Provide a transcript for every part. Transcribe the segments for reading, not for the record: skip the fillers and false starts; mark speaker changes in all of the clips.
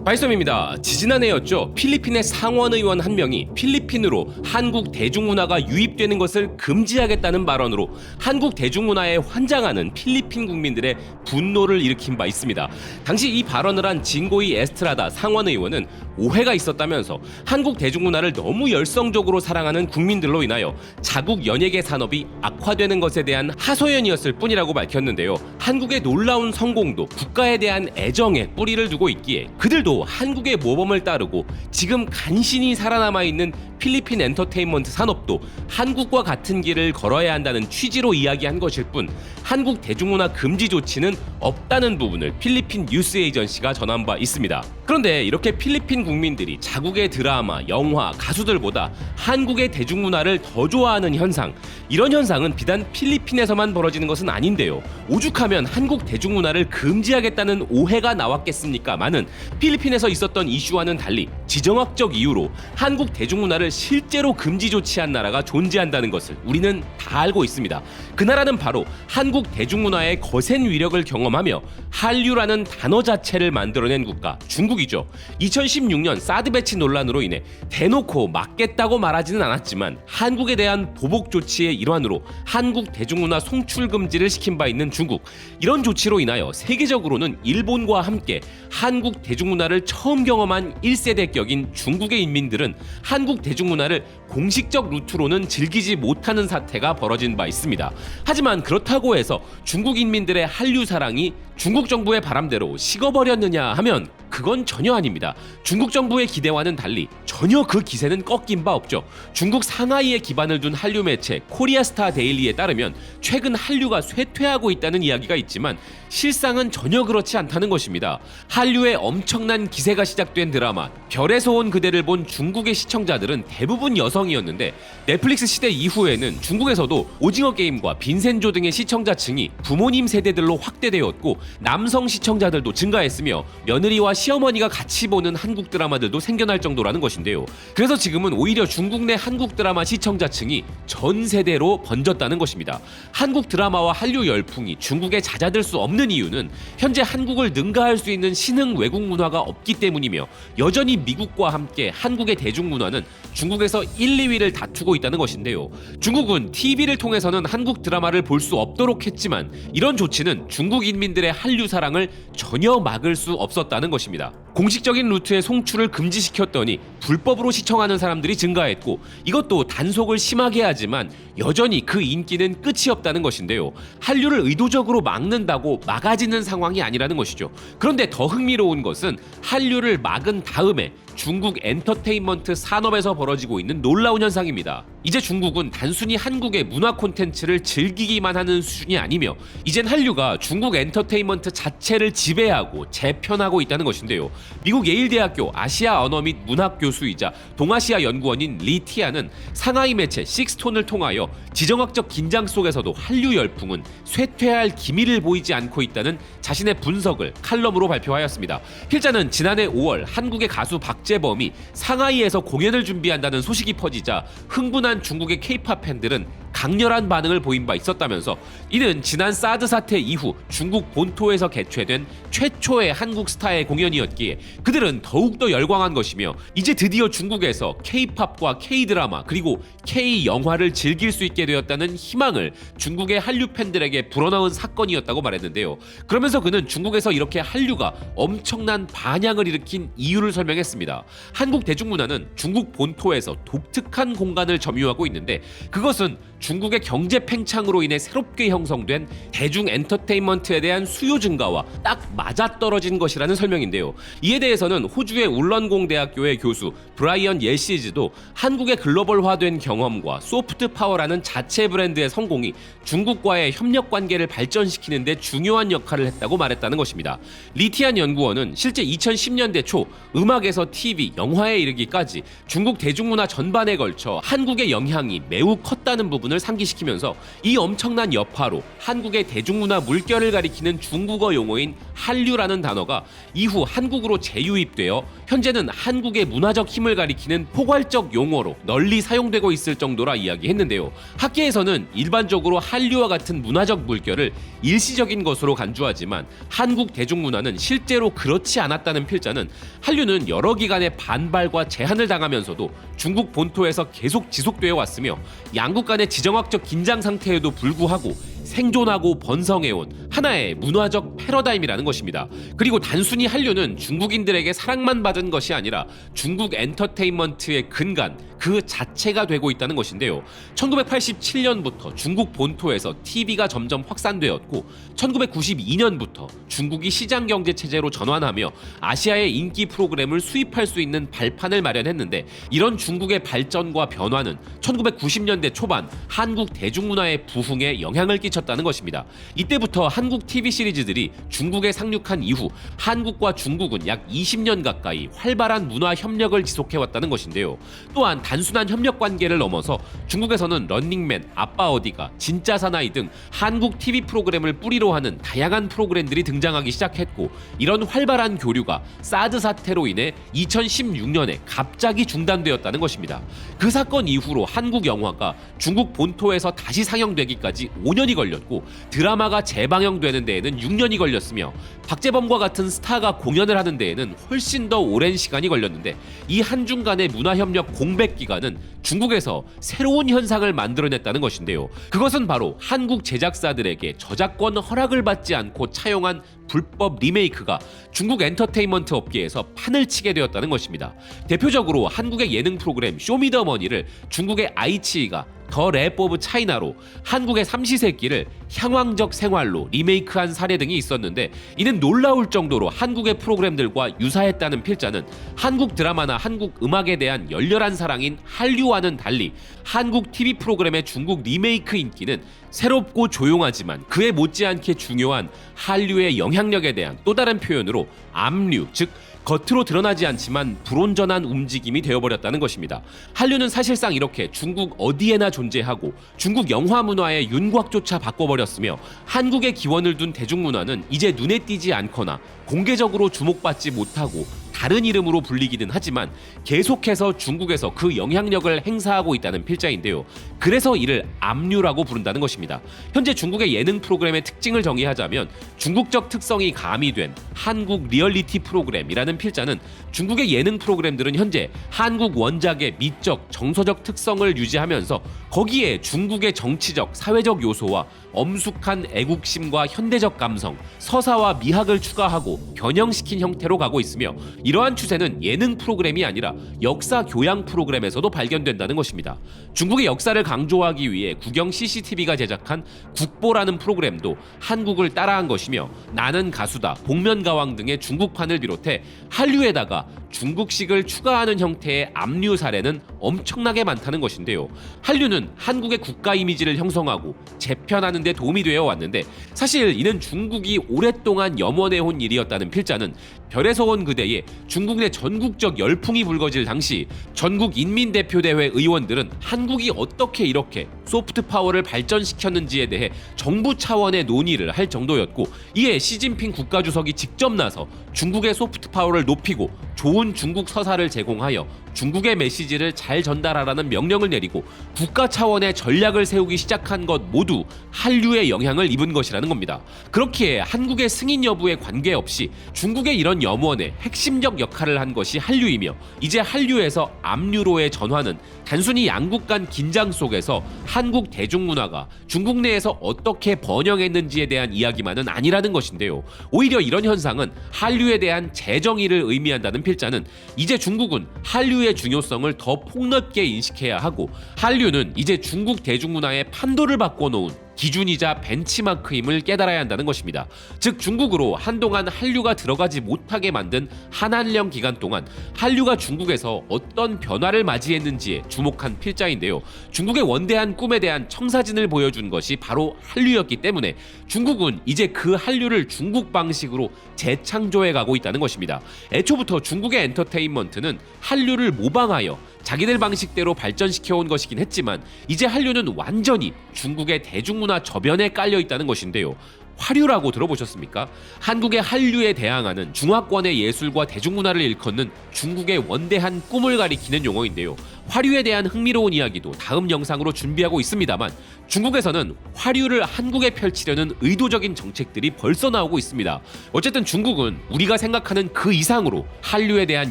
Speaker 1: 바이썸입니다. 지지난해였죠. 필리핀의 상원 의원 한 명이 필리핀으로 한국 대중문화가 유입되는 것을 금지하겠다는 발언으로 한국 대중문화에 환장하는 필리핀 국민들의 분노를 일으킨 바 있습니다. 당시 이 발언을 한 진고이 에스트라다 상원 의원은 오해가 있었다면서 한국 대중문화를 너무 열성적으로 사랑하는 국민들로 인하여 자국 연예계 산업이 악화되는 것에 대한 하소연이었을 뿐이라고 밝혔는데요. 한국의 놀라운 성공도 국가에 대한 애정에 뿌리를 두고 있기에 그들도 한국의 모범을 따르고 지금 간신히 살아남아 있는 필리핀 엔터테인먼트 산업도 한국과 같은 길을 걸어야 한다는 취지로 이야기한 것일 뿐 한국 대중문화 금지 조치는 없다는 부분을 필리핀 뉴스 에이전시가 전한 바 있습니다. 그런데 이렇게 필리핀 국민들이 자국의 드라마, 영화, 가수들보다 한국의 대중문화를 더 좋아하는 현상, 이런 현상은 비단 필리핀에서만 벌어지는 것은 아닌데요. 오죽하면 한국 대중문화를 금지하겠다는 오해가 나왔겠습니까마는 필리핀에서 있었던 이슈와는 달리 지정학적 이유로 한국 대중문화를 실제로 금지 조치한 나라가 존재한다는 것을 우리는 다 알고 있습니다. 그 나라는 바로 한국 대중문화의 거센 위력을 경험하며 한류라는 단어 자체를 만들어낸 국가 중국이죠. 2016년 사드 배치 논란으로 인해 대놓고 막겠다고 말하지는 않았지만 한국에 대한 보복 조치의 일환으로 한국 대중문화 송출 금지를 시킨 바 있는 중국. 이런 조치로 인하여 세계적으로는 일본과 함께 한국 대중문화를 처음 경험한 1세대격인 중국의 인민들은 한국 대중문화를 공식적 루트로는 즐기지 못하는 사태가 벌어진 바 있습니다. 하지만 그렇다고 해서 중국 인민들의 한류 사랑이 중국 정부의 바람대로 식어버렸느냐 하면 그건 전혀 아닙니다. 중국 정부의 기대와는 달리 전혀 그 기세는 꺾인 바 없죠. 중국 상하이에 기반을 둔 한류 매체 코리아스타 데일리에 따르면 최근 한류가 쇠퇴하고 있다는 이야기가 있지만 실상은 전혀 그렇지 않다는 것입니다. 한류의 엄청난 기세가 시작된 드라마 별에서 온 그대를 본 중국의 시청자들은 대부분 여성이었는데 넷플릭스 시대 이후에는 중국에서도 오징어 게임과 빈센조 등의 시청자층이 부모님 세대들로 확대되었고 남성 시청자들도 증가했으며 며느리와 시어머니가 같이 보는 한국 드라마들도 생겨날 정도라는 것인데요. 그래서 지금은 오히려 중국 내 한국 드라마 시청자층이 전 세대로 번졌다는 것입니다. 한국 드라마와 한류 열풍이 중국에 잦아들 수 없는 이유는 현재 한국을 능가할 수 있는 신흥 외국 문화가 없기 때문이며 여전히 미국과 함께 한국의 대중문화는 중국에서 1, 2위를 다투고 있다는 것인데요. 중국은 TV를 통해서는 한국 드라마를 볼 수 없도록 했지만 이런 조치는 중국 인민들의 한류 사랑을 전혀 막을 수 없었다는 것입니다. 공식적인 루트의 송출을 금지시켰더니 불법으로 시청하는 사람들이 증가했고 이것도 단속을 심하게 하지만 여전히 그 인기는 끝이 없다는 것인데요. 한류를 의도적으로 막는다고 막아지는 상황이 아니라는 것이죠. 그런데 더 흥미로운 것은 한류를 막은 다음에 중국 엔터테인먼트 산업에서 벌어지고 있는 놀라운 현상입니다. 이제 중국은 단순히 한국의 문화 콘텐츠를 즐기기만 하는 수준이 아니며 이젠 한류가 중국 엔터테인먼트 자체를 지배하고 재편하고 있다는 것인데요. 미국 예일대학교 아시아 언어 및 문학 교수이자 동아시아 연구원인 리티아는 상하이 매체 식스톤을 통하여 지정학적 긴장 속에서도 한류 열풍은 쇠퇴할 기미를 보이지 않고 있다는 자신의 분석을 칼럼으로 발표하였습니다. 필자는 지난해 5월 한국의 가수 박재범이 상하이에서 공연을 준비한다는 소식이 퍼지자 흥분한 중국의 K-팝 팬들은 강렬한 반응을 보인 바 있었다면서 이는 지난 사드 사태 이후 중국 본토에서 개최된 최초의 한국 스타의 공연이었기에 그들은 더욱더 열광한 것이며 이제 드디어 중국에서 K-팝과 K-드라마 그리고 K-영화를 즐길 수 있게 되었다는 희망을 중국의 한류 팬들에게 불어넣은 사건이었다고 말했는데요. 그러면서 그는 중국에서 이렇게 한류가 엄청난 반향을 일으킨 이유를 설명했습니다. 한국 대중문화는 중국 본토에서 독특한 공간을 점유하고 있는데 그것은 중국의 경제 팽창으로 인해 새롭게 형성된 대중 엔터테인먼트에 대한 수요 증가와 딱 맞아떨어진 것이라는 설명인데요. 이에 대해서는 호주의 울런공 대학교의 교수 브라이언 옐시즈도 한국의 글로벌화된 경험과 소프트 파워라는 자체 브랜드의 성공이 중국과의 협력 관계를 발전시키는 데 중요한 역할을 했다고 말했다는 것입니다. 리티안 연구원은 실제 2010년대 초 음악에서 TV, 영화에 이르기까지 중국 대중문화 전반에 걸쳐 한국의 영향이 매우 컸다는 부분을 상기시키면서 이 엄청난 여파로 한국의 대중문화 물결을 가리키는 중국어 용어인 한류라는 단어가 이후 한국으로 재유입되어 현재는 한국의 문화적 힘을 가리키는 포괄적 용어로 널리 사용되고 있을 정도라 이야기했는데요. 학계에서는 일반적으로 한류와 같은 문화적 물결을 일시적인 것으로 간주하지만 한국 대중문화는 실제로 그렇지 않았다는 필자는 한류는 여러 기간의 반발과 제한을 당하면서도 중국 본토에서 계속 지속되어 왔으며 양국 간의 지정학적 긴장 상태에도 불구하고 생존하고 번성해온 하나의 문화적 패러다임이라는 것입니다. 그리고 단순히 한류는 중국인들에게 사랑만 받은 것이 아니라 중국 엔터테인먼트의 근간 그 자체가 되고 있다는 것인데요. 1987년부터 중국 본토에서 TV가 점점 확산되었고 1992년부터 중국이 시장경제 체제로 전환하며 아시아의 인기 프로그램을 수입할 수 있는 발판을 마련했는데 이런 중국의 발전과 변화는 1990년대 초반 한국 대중문화의 부흥에 영향을 끼쳤다는 것입니다. 이때부터 한국 TV 시리즈들이 중국에 상륙한 이후 한국과 중국은 약 20년 가까이 활발한 문화 협력을 지속해왔다는 것인데요. 또한 단순한 협력 관계를 넘어서 중국에서는 런닝맨, 아빠 어디가, 진짜 사나이 등 한국 TV 프로그램을 뿌리로 하는 다양한 프로그램들이 등장하기 시작했고 이런 활발한 교류가 사드 사태로 인해 2016년에 갑자기 중단되었다는 것입니다. 그 사건 이후로 한국 영화가 중국 본토에서 다시 상영되기까지 5년이 걸렸고 드라마가 재방영되는 데에는 6년이 걸렸으며 박재범과 같은 스타가 공연을 하는 데에는 훨씬 더 오랜 시간이 걸렸는데 이 한중간의 문화협력 공백 기간은 중국에서 새로운 현상을 만들어냈다는 것인데요. 그것은 바로 한국 제작사들에게 저작권 허락을 받지 않고 차용한 불법 리메이크가 중국 엔터테인먼트 업계에서 판을 치게 되었다는 것입니다. 대표적으로 한국의 예능 프로그램 쇼미더머니를 중국의 아이치이가 더 랩 오브 차이나로 한국의 삼시세끼를 향왕적 생활로 리메이크한 사례 등이 있었는데 이는 놀라울 정도로 한국의 프로그램들과 유사했다는 필자는 한국 드라마나 한국 음악에 대한 열렬한 사랑인 한류와는 달리 한국 TV 프로그램의 중국 리메이크 인기는 새롭고 조용하지만 그에 못지않게 중요한 한류의 영향력에 대한 또 다른 표현으로 압류, 즉 겉으로 드러나지 않지만 불온전한 움직임이 되어버렸다는 것입니다. 한류는 사실상 이렇게 중국 어디에나 존재하고 중국 영화 문화의 윤곽조차 바꿔버렸으며 한국에 기원을 둔 대중문화는 이제 눈에 띄지 않거나 공개적으로 주목받지 못하고 다른 이름으로 불리기는 하지만 계속해서 중국에서 그 영향력을 행사하고 있다는 필자인데요. 그래서 이를 압류라고 부른다는 것입니다. 현재 중국의 예능 프로그램의 특징을 정의하자면 중국적 특성이 가미된 한국 리얼리티 프로그램이라는 필자는 중국의 예능 프로그램들은 현재 한국 원작의 미적, 정서적 특성을 유지하면서 거기에 중국의 정치적, 사회적 요소와 엄숙한 애국심과 현대적 감성, 서사와 미학을 추가하고 변형시킨 형태로 가고 있으며 이러한 추세는 예능 프로그램이 아니라 역사 교양 프로그램에서도 발견된다는 것입니다. 중국의 역사를 강조하기 위해 국영 CCTV가 제작한 국보라는 프로그램도 한국을 따라한 것이며 나는 가수다, 복면가왕 등의 중국판을 비롯해 한류에다가 중국식을 추가하는 형태의 압류 사례는 엄청나게 많다는 것인데요. 한류는 한국의 국가 이미지를 형성하고 재편하는 데 도움이 되어 왔는데 사실 이는 중국이 오랫동안 염원해온 일이었다는 필자는 별에서 온 그대에 중국 내 전국적 열풍이 불거질 당시 전국 인민대표대회 의원들은 한국이 어떻게 이렇게 소프트 파워를 발전시켰는지에 대해 정부 차원의 논의를 할 정도였고 이에 시진핑 국가주석이 직접 나서 중국의 소프트 파워를 높이고 좋은 중국 서사를 제공하여 중국의 메시지를 잘 전달하라는 명령을 내리고 국가 차원의 전략을 세우기 시작한 것 모두 한류의 영향을 입은 것이라는 겁니다. 그렇기에 한국의 승인 여부에 관계없이 중국의 이런 염원에 핵심적 역할을 한 것이 한류이며 이제 한류에서 압류로의 전환은 단순히 양국 간 긴장 속에서 한국 대중문화가 중국 내에서 어떻게 번영했는지에 대한 이야기만은 아니라는 것인데요. 오히려 이런 현상은 한류에 대한 재정의를 의미한다는 필자는 이제 중국은 한류의 중요성을 더 폭넓게 인식해야 하고 한류는 이제 중국 대중문화의 판도를 바꿔놓은 기준이자 벤치마크임을 깨달아야 한다는 것입니다. 즉 중국으로 한동안 한류가 들어가지 못하게 만든 한한령 기간 동안 한류가 중국에서 어떤 변화를 맞이했는지에 주목한 필자인데요. 중국의 원대한 꿈에 대한 청사진을 보여준 것이 바로 한류였기 때문에 중국은 이제 그 한류를 중국 방식으로 재창조해 가고 있다는 것입니다. 애초부터 중국의 엔터테인먼트는 한류를 모방하여 자기들 방식대로 발전시켜온 것이긴 했지만 이제 한류는 완전히 중국의 대중문화 저변에 깔려 있다는 것인데요. 화류라고 들어보셨습니까? 한국의 한류에 대항하는 중화권의 예술과 대중문화를 일컫는 중국의 원대한 꿈을 가리키는 용어인데요. 화류에 대한 흥미로운 이야기도 다음 영상으로 준비하고 있습니다만, 중국에서는 화류를 한국에 펼치려는 의도적인 정책들이 벌써 나오고 있습니다. 어쨌든 중국은 우리가 생각하는 그 이상으로 한류에 대한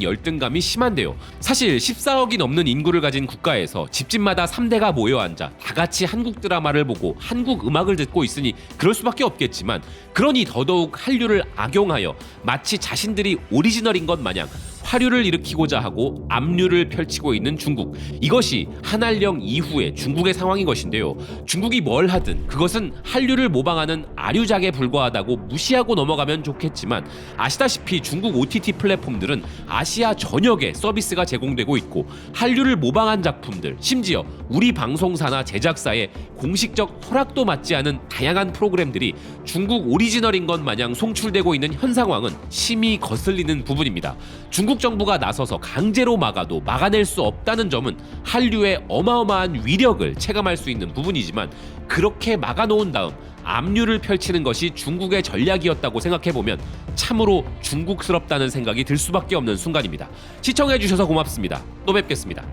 Speaker 1: 열등감이 심한데요. 사실 14억이 넘는 인구를 가진 국가에서 집집마다 3대가 모여 앉아 다 같이 한국 드라마를 보고 한국 음악을 듣고 있으니 그럴 수밖에 없겠지만, 그러니 더더욱 한류를 악용하여 마치 자신들이 오리지널인 것 마냥 화류를 일으키고자 하고 압류를 펼치고 있는 중국. 이것이 한알령 이후의 중국의 상황인 것인데요. 중국이 뭘 하든 그것은 한류를 모방하는 아류작에 불과하다고 무시하고 넘어가면 좋겠지만, 아시다시피 중국 OTT 플랫폼들은 아시아 전역에 서비스가 제공되고 있고, 한류를 모방한 작품들, 심지어 우리 방송사나 제작사의 공식적 허락도 받지 않은 다양한 프로그램들이 중국 오리지널인 것 마냥 송출되고 있는 현 상황은 심히 거슬리는 부분입니다. 중국 정부가 나서서 강제로 막아도 막아낼 수 없다는 점은 한류의 어마어마한 위력을 체감할 수 있는 부분이지만, 그렇게 막아놓은 다음 압류를 펼치는 것이 중국의 전략이었다고 생각해보면 참으로 중국스럽다는 생각이 들 수밖에 없는 순간입니다. 시청해주셔서 고맙습니다. 또 뵙겠습니다.